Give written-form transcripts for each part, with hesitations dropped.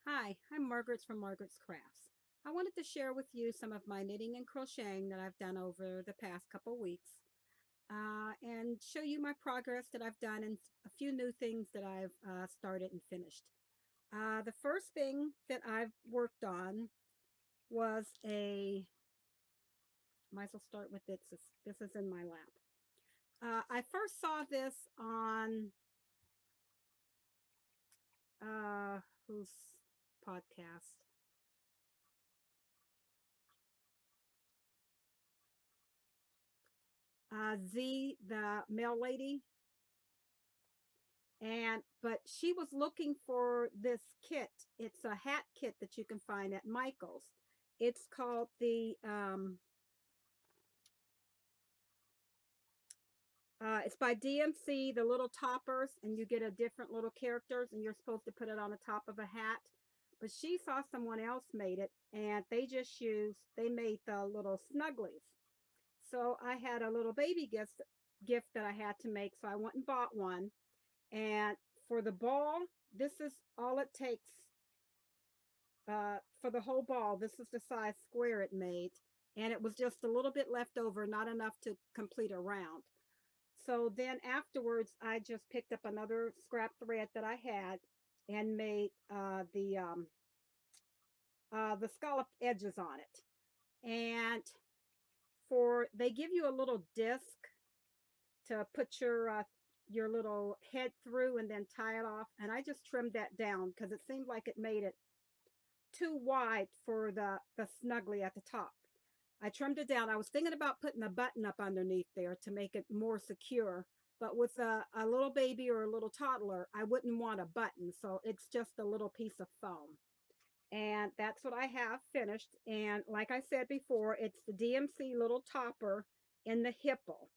Hi, I'm Margaret from Margaret's Crafts. I wanted to share with you some of my knitting and crocheting that I've done over the past couple weeks and show you my progress that I've done and a few new things that I've started and finished. The first thing that I've worked on was might as well start with this. This is in my lap. I first saw this on, whose podcast? The mail lady, and but she was looking for this kit. It's a hat kit that you can find at Michael's. It's called it's by DMC, the little toppers, and you get a different little characters, and you're supposed to put it on the top of a hat. But she saw someone else made it, and they made the little snugglies. So I had a little baby gift that I had to make, so I went and bought one. And for the ball, this is all it takes for the whole ball. This is the size square it made. And it was just a little bit left over, not enough to complete a round. So then afterwards, I just picked up another scrap thread that I had and made the scalloped edges on it. And they give you a little disc to put your little head through and then tie it off. And I just trimmed that down because it seemed like it made it too wide for the snuggly at the top. I trimmed it down. I was thinking about putting a button up underneath there to make it more secure. But with a little baby or a little toddler, I wouldn't want a button. So it's just a little piece of foam. And that's what I have finished. And like I said before, it's the DMC little topper in the hipple.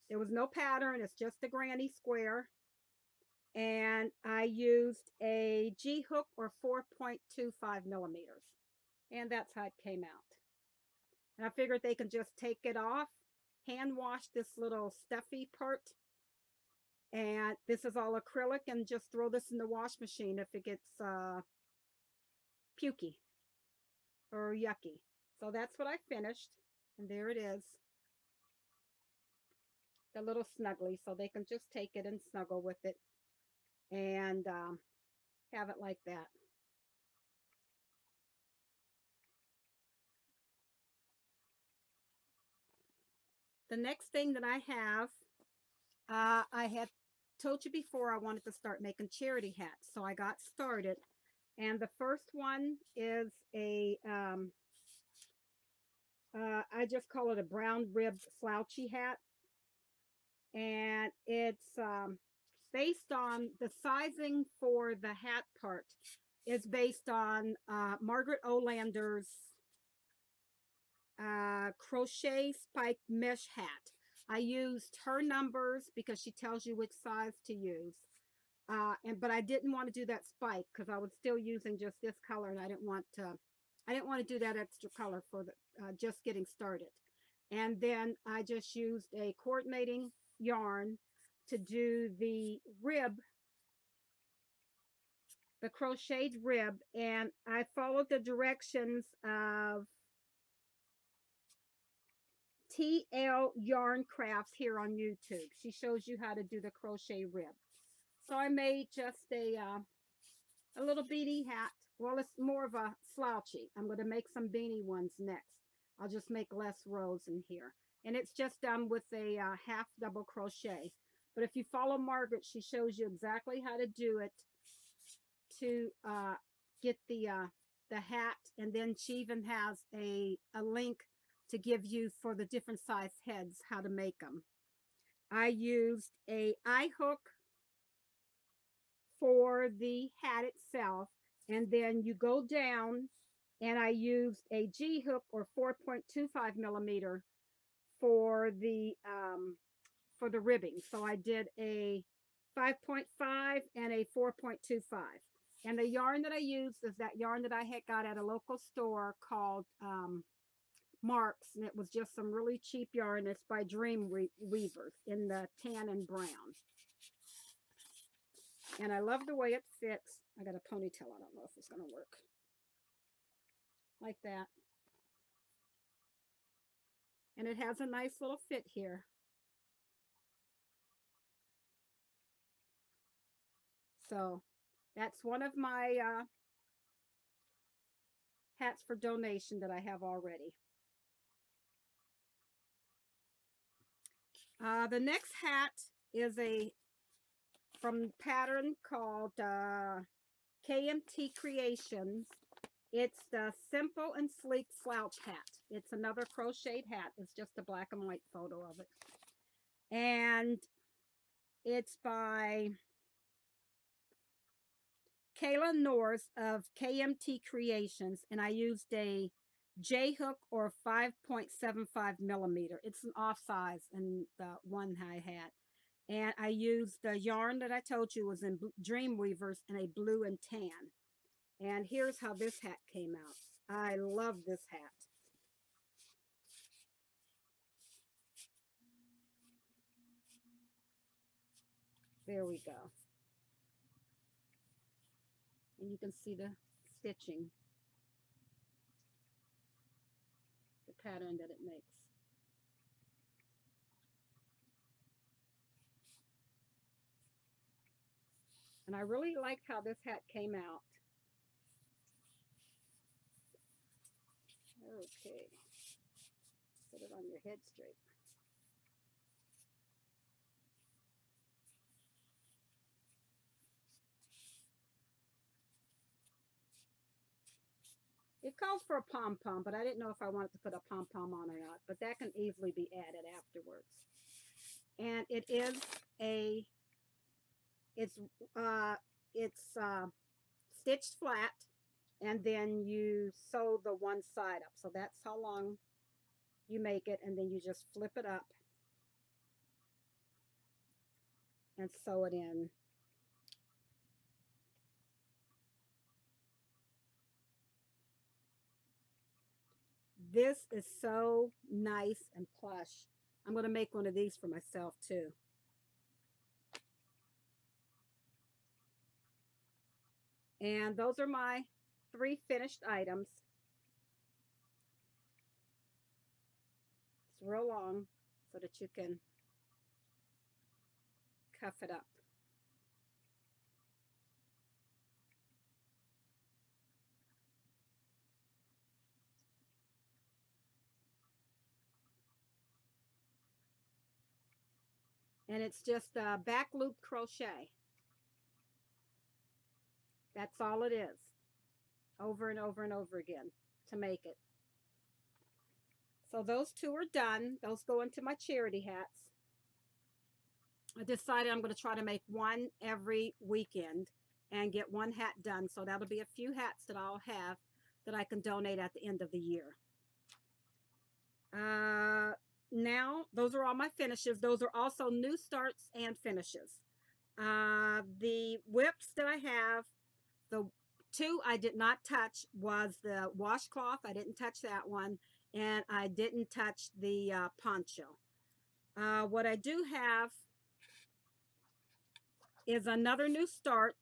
There was no pattern. It's just a granny square. And I used a G hook or 4.25 millimeters. And that's how it came out. And I figured they can just take it off, hand wash this little stuffy part. And this is all acrylic, and just throw this in the wash machine if it gets pukey or yucky. So that's what I finished. And there it is, the little snuggly. So they can just take it and snuggle with it and have it like that. The next thing that I have, I had told you before I wanted to start making charity hats. So I got started. And the first one is I just call it a brown ribbed slouchy hat. And it's based on the sizing for the hat part is based on Margaret Olander's crochet spike mesh hat. I used her numbers because she tells you which size to use. But I didn't want to do that spike because I was still using just this color, and I didn't want to do that extra color for the just getting started. And then I just used a coordinating yarn to do the rib, the crocheted rib, and I followed the directions of TL Yarn Crafts here on YouTube. She shows you how to do the crochet rib. So I made just a little beanie hat. Well, it's more of a slouchy. I'm going to make some beanie ones next. I'll just make less rows in here. And it's just done with a half double crochet. But if you follow Margaret, she shows you exactly how to do it to get the hat. And then she even has a link to give you for the different size heads, how to make them. I used a eye hook for the hat itself, and then you go down, and I used a G hook or 4.25 millimeter for the ribbing. So I did a 5.5 and a 4.25. And the yarn that I used is that yarn that I had got at a local store called Marks, and it was just some really cheap yarn. It's by Dream Weavers in the tan and brown. And I love the way it fits. I got a ponytail. I don't know if it's going to work. Like that. And it has a nice little fit here. So that's one of my hats for donation that I have already. The next hat is a from pattern called KMT Creations. It's the Simple and Sleek Slouch Hat. It's another crocheted hat. It's just a black and white photo of it. And it's by Kayla Norris of KMT Creations. And I used a J-hook or 5.75 millimeter. It's an off size in the one I had. And I used the yarn that I told you was in Dreamweavers in a blue and tan. And here's how this hat came out. I love this hat. There we go. And you can see the stitching, the pattern that it makes. And I really liked how this hat came out. Okay. Set it on your head straight. It calls for a pom-pom, but I didn't know if I wanted to put a pom-pom on or not. But that can easily be added afterwards. And it is a, it's stitched flat, and then you sew the one side up. So that's how long you make it, and then you just flip it up and sew it in. This is so nice and plush. I'm going to make one of these for myself too. And those are my 3 finished items. It's real long so that you can cuff it up. And it's just a back loop crochet. That's all it is. Over and over and over again to make it. So those 2 are done. Those go into my charity hats. I decided I'm going to try to make one every weekend and get 1 hat done. So that'll be a few hats that I'll have that I can donate at the end of the year. Now, those are all my finishes. Those are also new starts and finishes. The whips that I have, the 2 I did not touch was the washcloth. I didn't touch that one. And I didn't touch the poncho. What I do have is another new start.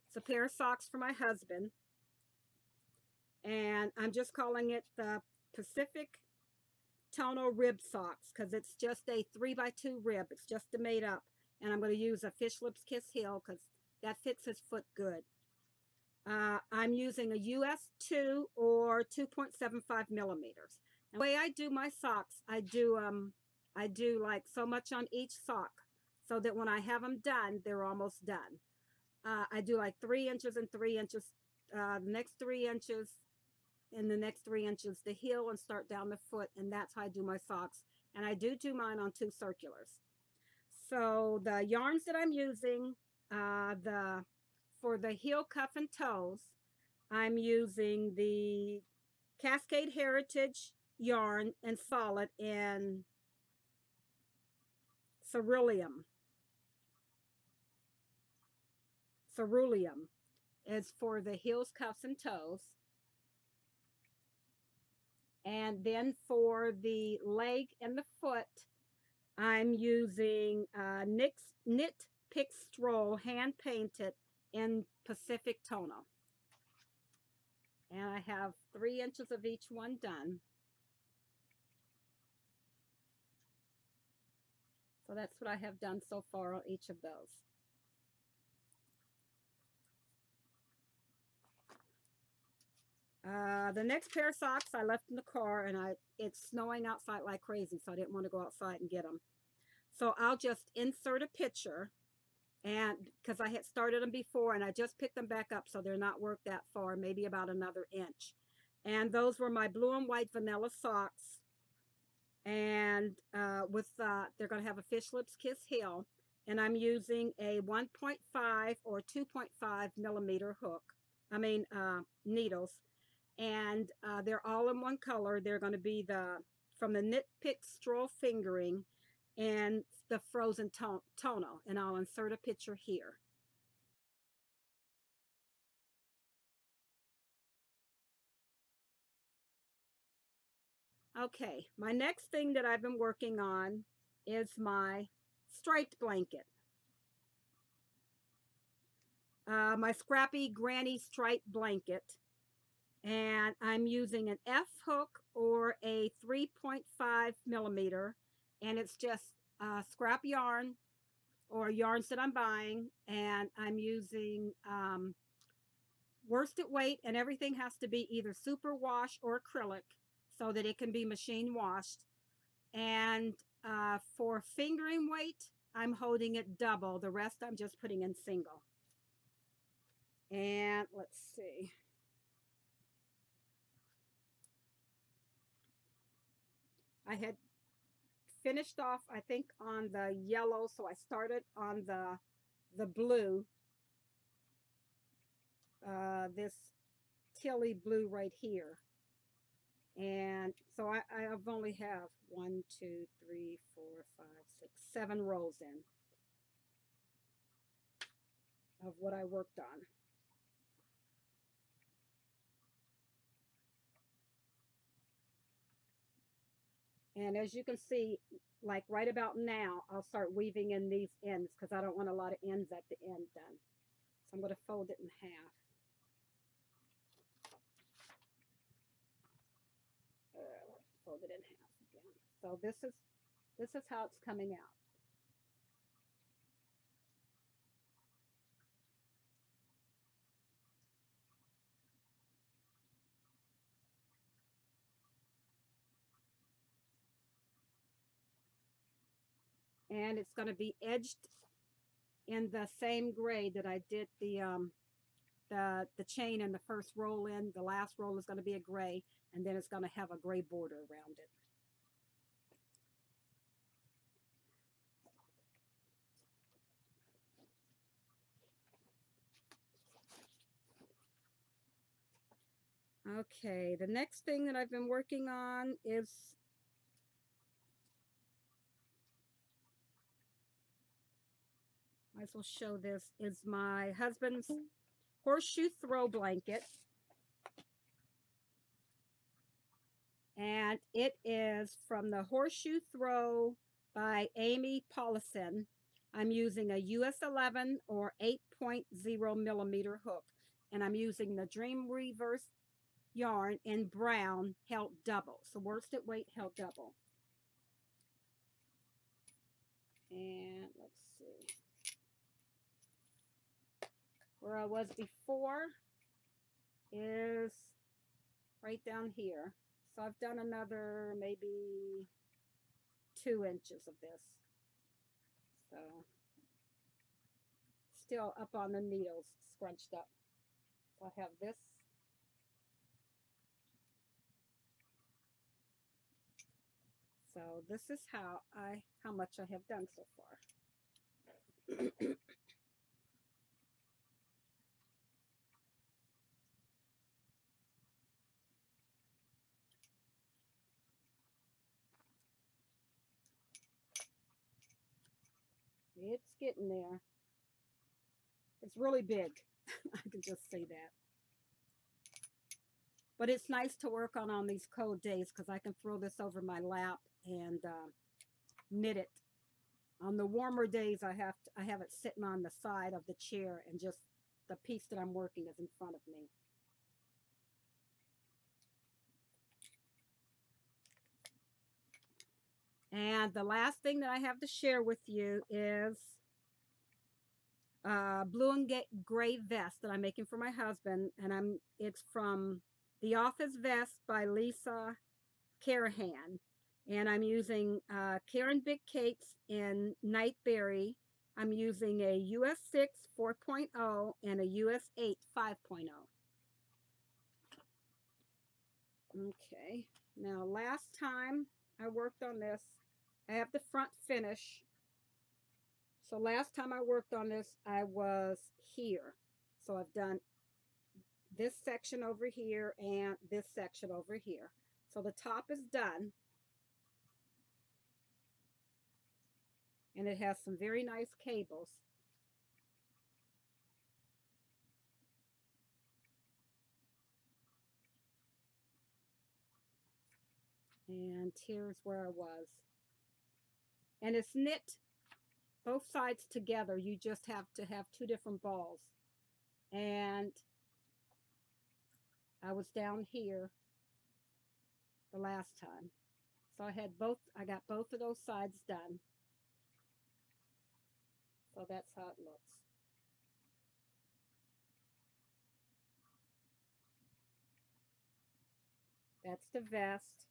It's a pair of socks for my husband. And I'm just calling it the Pacific Tono rib socks because it's just a 3x2 rib. It's just a made up. And I'm going to use a Fish Lips Kiss heel because that fits his foot good. I'm using a US 2 or 2.75 millimeters. And the way I do my socks, I do like so much on each sock so that when I have them done, they're almost done. I do like 3 inches and 3 inches, the next 3 inches, and the next 3 inches the heel, and start down the foot, and that's how I do my socks. And I do mine on 2 circulars. So the yarns that I'm using, for the heel, cuff, and toes, I'm using the Cascade Heritage yarn and solid in cerulean. Cerulean is for the heels, cuffs, and toes. And then for the leg and the foot, I'm using Knit Pick Stroll hand painted in Pacific Tonal. And I have 3 inches of each one done. So that's what I have done so far on each of those. The next pair of socks I left in the car, and it's snowing outside like crazy, so I didn't want to go outside and get them. So I'll just insert a picture, and because I had started them before, and I just picked them back up, so they're not worked that far, maybe about another inch. And those were my blue and white vanilla socks, and they're going to have a Fish Lips Kiss heel, and I'm using a 1.5 or 2.5 millimeter hook. Needles. And they're all in one color. They're going to be from the Knit Pick Stroll Fingering and the Frozen Tonal. And I'll insert a picture here. Okay, my next thing that I've been working on is my striped blanket. My Scrappy Granny striped blanket. And I'm using an F hook or a 3.5 millimeter, and it's just scrap yarn or yarns that I'm buying, and I'm using worsted weight, and everything has to be either super wash or acrylic so that it can be machine washed. And for fingering weight, I'm holding it double. The rest I'm just putting in single. And let's see. I had finished off, I think, on the yellow, so I started on the blue, this Tilly blue right here. And so I've only have 1, 2, 3, 4, 5, 6, 7 rows in of what I worked on. And as you can see, like right about now, I'll start weaving in these ends because I don't want a lot of ends at the end done. So I'm going to fold it in half. Fold it in half again. So this is how it's coming out. And it's going to be edged in the same gray that I did the chain in the first roll in. The last roll is going to be a gray, and then it's going to have a gray border around it. Okay, the next thing that I've been working on is might as well show this, is my husband's horseshoe throw blanket. And it is from the Horseshoe Throw by Amy Paulison. I'm using a US 11 or 8.0 millimeter hook. And I'm using the Dream Reverse yarn in brown held double. So worsted weight held double. And let's see. Where I was before is right down here. So I've done another maybe 2 inches of this. So still up on the needles, scrunched up. So I have this. So this is how much I have done so far. It's getting there. It's really big. I can just say that. But it's nice to work on these cold days because I can throw this over my lap and knit it. On the warmer days, I have it sitting on the side of the chair and just the piece that I'm working is in front of me. And the last thing that I have to share with you is blue and gray vest that I'm making for my husband, and it's from The Office Vest by Lisa Carahan, and I'm using Karen Big Cakes in Nightberry. I'm using a US 6 4.0 and a US 8 5.0. Okay, now last time I worked on this, I have the front finish. So last time I worked on this, I was here. So I've done this section over here and this section over here. So the top is done. And it has some very nice cables. And here's where I was. And it's knit both sides together. You just have to have two different balls. And I was down here the last time. So I got both of those sides done. So that's how it looks. That's the vest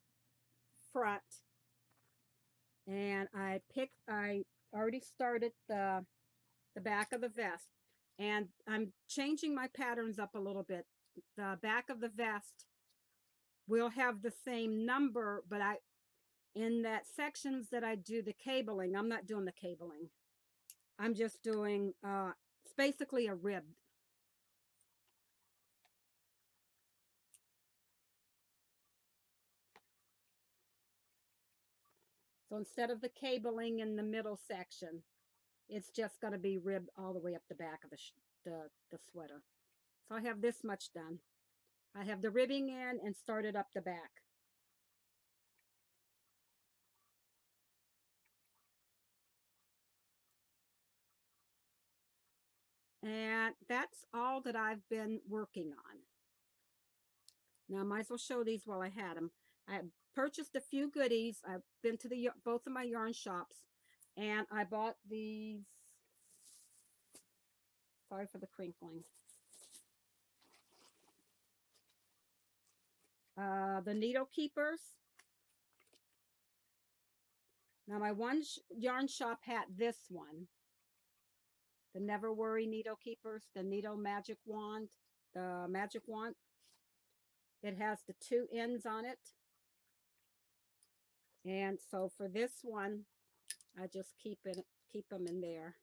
front. And I already started the back of the vest. And I'm changing my patterns up a little bit. The back of the vest will have the same number, but in that sections that I do the cabling, I'm not doing the cabling. I'm just doing, it's basically a rib. So instead of the cabling in the middle section, it's just going to be ribbed all the way up the back of the sweater. So I have this much done. I have the ribbing in and started up the back. And that's all that I've been working on. Now I might as well show these while I had them. I purchased a few goodies. I've been to both of my yarn shops, and I bought these. Sorry for the crinkling. The needle keepers. Now my one yarn shop had this one. The Never Worry needle keepers, the needle magic wand, the magic wand. It has the two ends on it. And so for this one, I just keep them in there.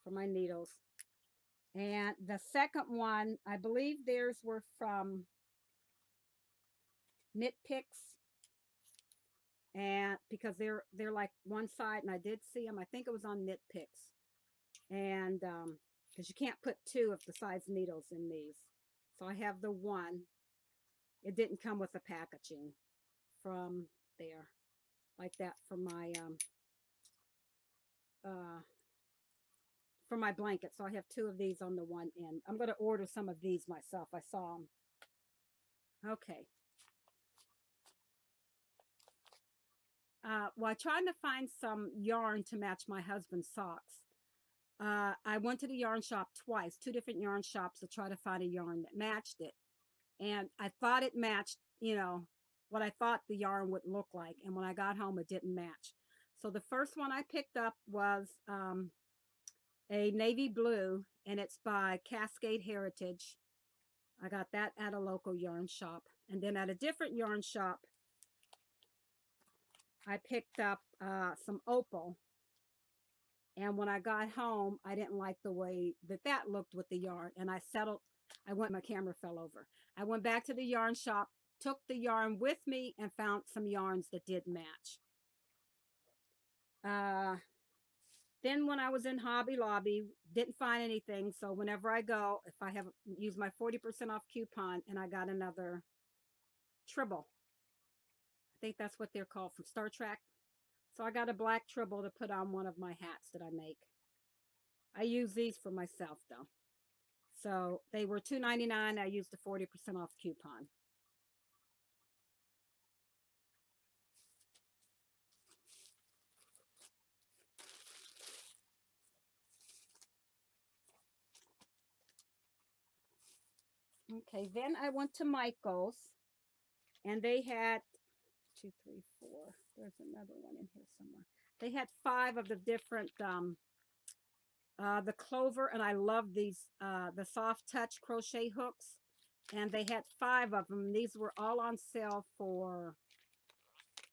For my needles. And the second one, I believe theirs were from Knit Picks. And because they're like one side, and I did see them. I think it was on Knit Picks. And because you can't put two of the size needles in these. So I have the one. It didn't come with the packaging from there. Like that for my blanket. So I have two of these on the one end. I'm going to order some of these myself. I saw them. Okay. While trying to find some yarn to match my husband's socks, I went to the yarn shop twice, two different yarn shops, to try to find a yarn that matched it. And I thought it matched, what I thought the yarn would look like. And when I got home, it didn't match. So the first one I picked up was a navy blue, and it's by Cascade Heritage. I got that at a local yarn shop. And then at a different yarn shop, I picked up some opal. And when I got home, I didn't like the way that looked with the yarn. And my camera fell over. I went back to the yarn shop, took the yarn with me, and found some yarns that did match. Then when I was in Hobby Lobby, didn't find anything. So whenever I go, if I have used my 40% off coupon, and I got another Tribble. I think that's what they're called, from Star Trek. So I got a black tribble to put on one of my hats that I make. I use these for myself though. So they were $2.99. I used a 40% off coupon. Okay, then I went to Michael's and they had two, three, four. There's another one in here somewhere. They had 5 of the different the clover, and I love these the soft touch crochet hooks, and they had 5 of them. These were all on sale for,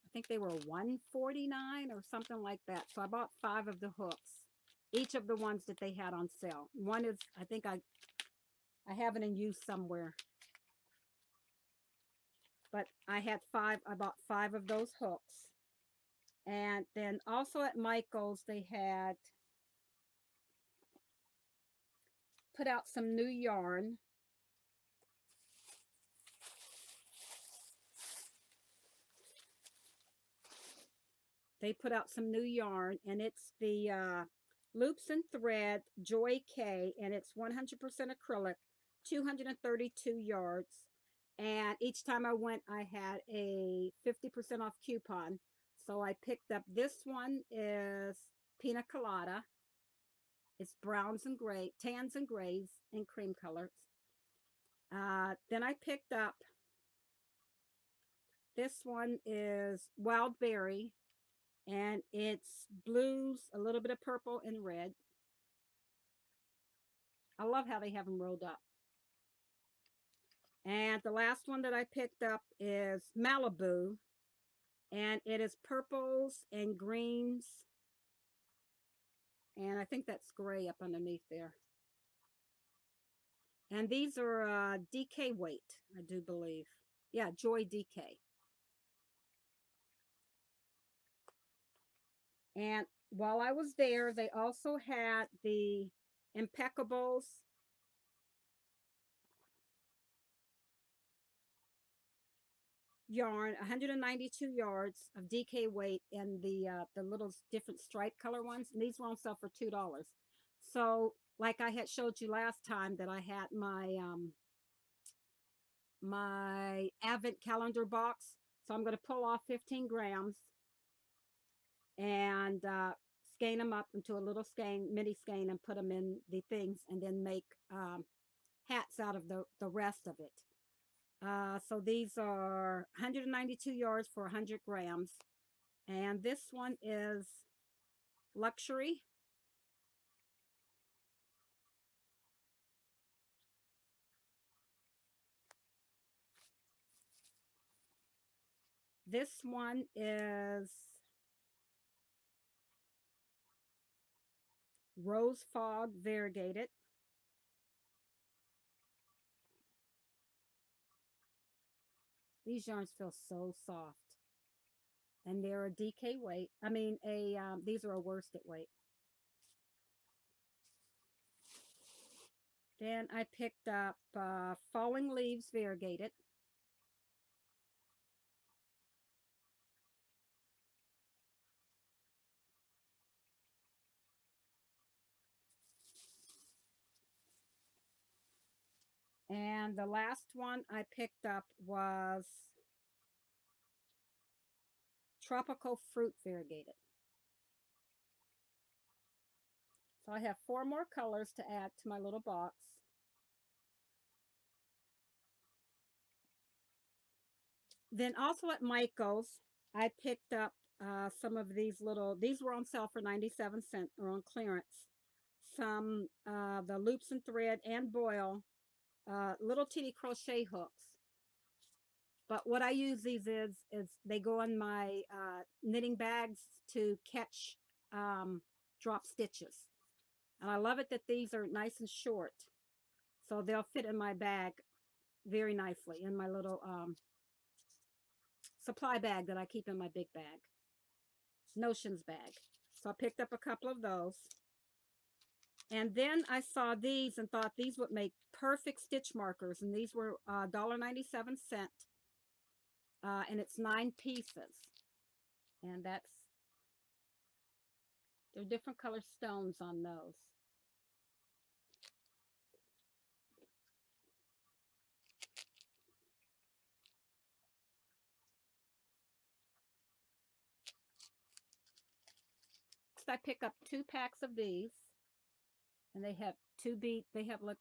I think they were $149 or something like that. So I bought 5 of the hooks, each of the ones that they had on sale. One is, I think I have it in use somewhere, but I had 5. I bought 5 of those hooks. And then also at Michael's, they had put out some new yarn. They put out some new yarn, and it's the Loops and Thread Joy K, and it's 100% acrylic, 232 yards. And each time I went, I had a 50% off coupon. So I picked up, this one is Pina Colada. It's browns and gray, tans and grays, and cream colors. Then I picked up, this one is Wild Berry, and it's blues, a little bit of purple and red. I love how they have them rolled up. And the last one that I picked up is Malibu, and it is purples and greens, and I think that's gray up underneath there. And these are DK weight, I do believe. Yeah, Joy DK. And while I was there, they also had the Impeccables yarn, 192 yards of DK weight, and the little different stripe color ones. And these were on sale for $2. So, like I had showed you last time, that I had my my advent calendar box. So I'm going to pull off 15 grams and skein them up into a little skein, mini skein, and put them in the things, and then make hats out of the rest of it. So these are 192 yards for 100 grams. And this one is Luxury. This one is Rose Fog Variegated. These yarns feel so soft. And they're a DK weight. I mean, these are a worsted weight. Then I picked up Falling Leaves Variegated. And the last one I picked up was Tropical Fruit Variegated. So I have 4 more colors to add to my little box. Then also at Michael's, I picked up some of these little, these were on sale for 97 cents or on clearance. Some the Loops and Thread and Boil little teeny crochet hooks. But what I use these is they go in my knitting bags to catch drop stitches. And I love it that these are nice and short. So they'll fit in my bag very nicely, in my little supply bag that I keep in my big bag. Notions bag. So I picked up a couple of those. And then I saw these and thought these would make perfect stitch markers. And these were $1.97. And it's 9 pieces. And that's There are different color stones on those. Next, I pick up 2 packs of these, and they have 2 bead. They have like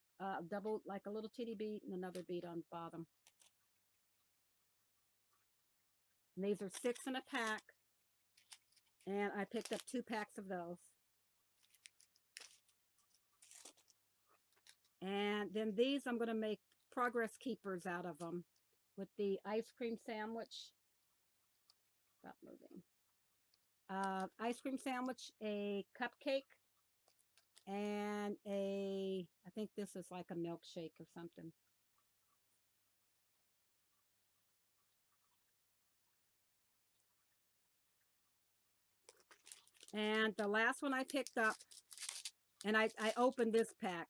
double, like a little teeny bead and another bead on the bottom. And these are 6 in a pack, and I picked up 2 packs of those. And then these, I'm going to make progress keepers out of them with the ice cream sandwich. Stop moving. Ice cream sandwich, a cupcake, and I think this is like a milkshake or something. And the last one I picked up, and I opened this pack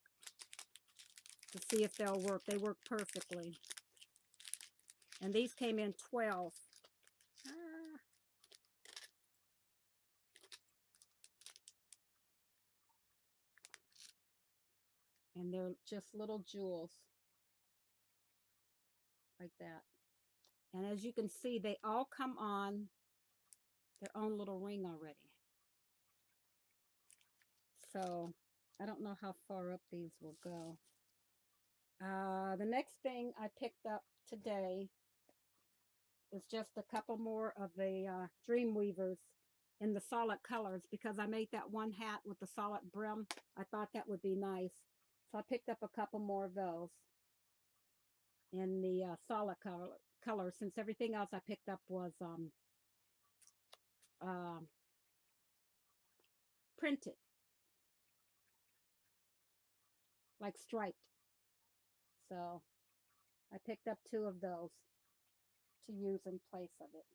to see if they'll work. They work perfectly. And these came in 12. And they're just little jewels. Like that. And as you can see, they all come on their own little ring already. So I don't know how far up these will go. The next thing I picked up today is just a couple more of the Dream Weavers in the solid colors, because I made that one hat with the solid brim. I thought that would be nice. So I picked up a couple more of those in the solid color, since everything else I picked up was printed, like striped. So I picked up 2 of those to use in place of it.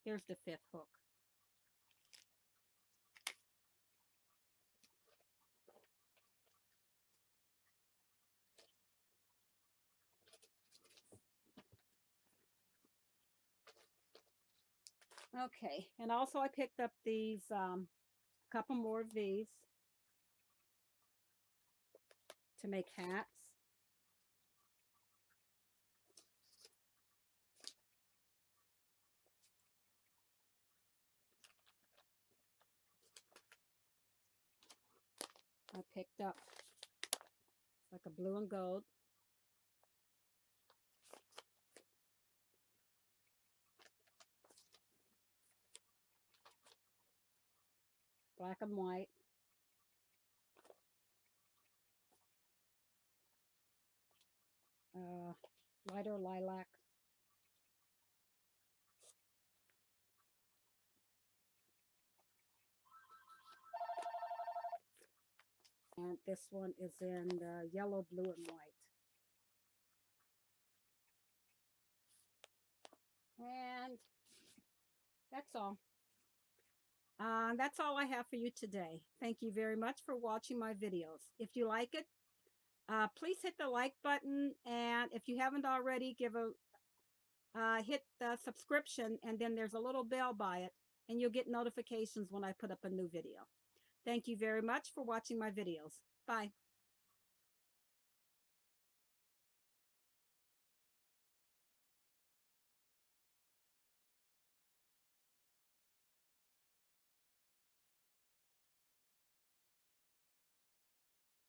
Here's the 5th hook. Okay, and also I picked up these, couple more of these to make hats. I picked up like a blue and gold. Black and white. Lighter lilac. And this one is in the yellow, blue, and white. And that's all. That's all I have for you today. Thank you very much for watching my videos. If you like it, please hit the like button. And if you haven't already, hit the subscription, and then there's a little bell by it, and you'll get notifications when I put up a new video. Thank you very much for watching my videos. Bye.